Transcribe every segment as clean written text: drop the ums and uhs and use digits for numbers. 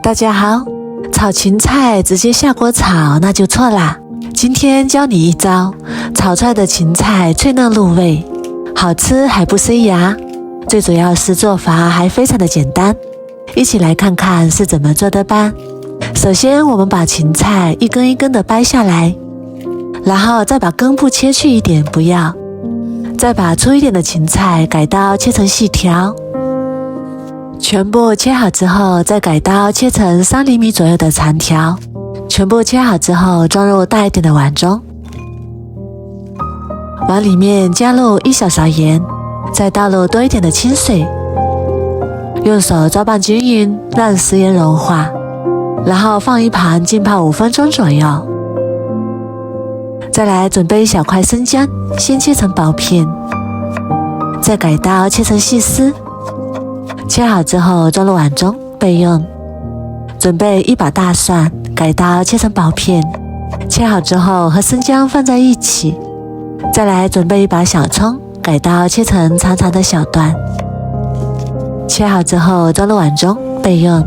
大家好，炒芹菜直接下锅炒那就错啦。今天教你一招，炒出来的芹菜脆嫩入味，好吃还不塞牙。最主要是做法还非常的简单，一起来看看是怎么做的吧。首先我们把芹菜一根一根的掰下来，然后再把根部切去一点不要，再把粗一点的芹菜改刀切成细条，全部切好之后再改刀切成3厘米左右的长条，全部切好之后装入大一点的碗中，碗里面加入1小勺盐，再倒入多一点的清水，用手抓拌均匀，让食盐融化，然后放一旁浸泡5分钟左右。再来准备1小块生姜，先切成薄片，再改刀切成细丝，切好之后装入碗中备用。准备1把大蒜，改刀切成薄片，切好之后和生姜放在一起。再来准备1把小葱，改刀切成长长的小段，切好之后装入碗中备用。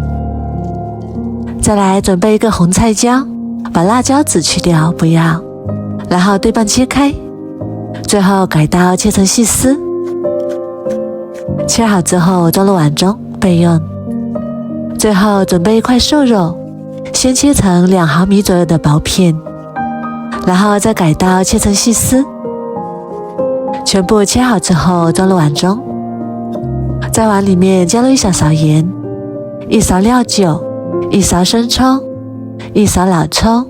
再来准备1个红菜椒，把辣椒籽去掉不要，然后对半切开，最后改刀切成细丝，切好之后装入碗中备用。最后准备1块瘦肉，先切成2毫米左右的薄片，然后再改刀切成细丝，全部切好之后装入碗中。在碗里面加入1小勺盐，1勺料酒，1勺生抽，1勺老抽，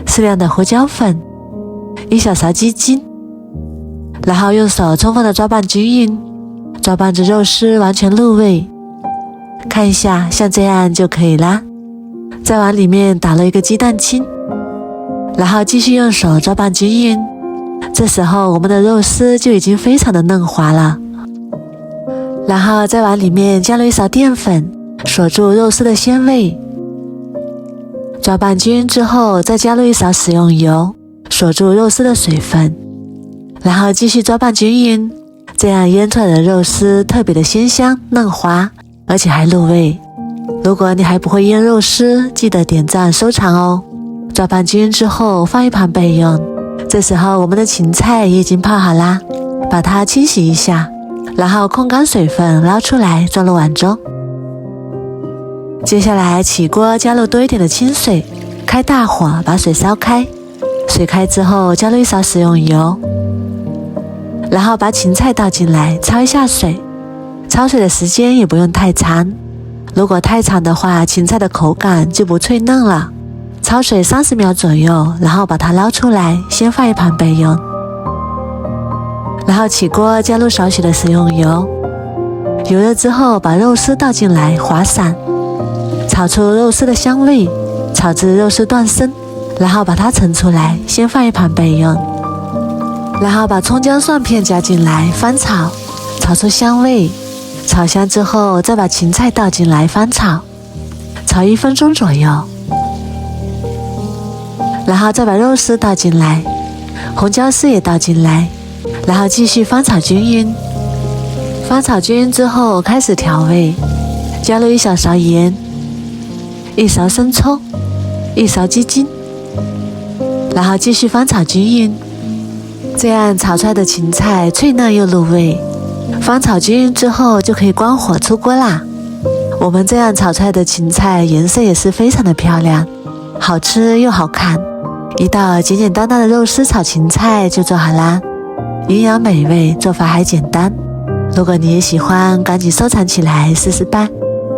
适量的胡椒粉，1小勺鸡精，然后用手充分的抓拌均匀，抓拌至肉丝完全入味。看一下，像这样就可以啦。在碗里面打了1个鸡蛋清，然后继续用手抓拌均匀。这时候我们的肉丝就已经非常的嫩滑了。然后在碗里面加入1勺淀粉，锁住肉丝的鲜味。抓拌均匀之后，再加入1勺食用油，锁住肉丝的水分，然后继续抓拌均匀。这样腌出来的肉丝特别的鲜香嫩滑，而且还入味。如果你还不会腌肉丝，记得点赞收藏哦。抓拌均匀之后放一旁备用。这时候我们的芹菜也已经泡好啦，把它清洗一下，然后控干水分捞出来装入碗中。接下来起锅加入多一点的清水，开大火把水烧开，水开之后加入1勺食用油，然后把芹菜倒进来焯一下水，焯水的时间也不用太长，如果太长的话芹菜的口感就不脆嫩了。焯水30秒左右，然后把它捞出来先放一旁备用。然后起锅加入少许的食用油，油热之后把肉丝倒进来滑散，炒出肉丝的香味，炒至肉丝断生，然后把它盛出来先放一旁备用。然后把葱姜蒜片加进来翻炒，炒出香味，炒香之后再把芹菜倒进来翻炒，炒1分钟左右，然后再把肉丝倒进来，红椒丝也倒进来，然后继续翻炒均匀。翻炒均匀之后开始调味，加入1小勺盐，1勺生抽，1勺鸡精，然后继续翻炒均匀。这样炒出来的芹菜脆嫩又入味。翻炒均匀之后就可以关火出锅啦。我们这样炒出来的芹菜颜色也是非常的漂亮，好吃又好看。一道简简单单的肉丝炒芹菜就做好啦，营养美味，做法还简单。如果你也喜欢，赶紧收藏起来试试吧。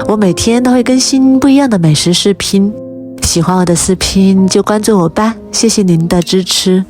我每天都会更新不一样的美食视频，喜欢我的视频就关注我吧，谢谢您的支持。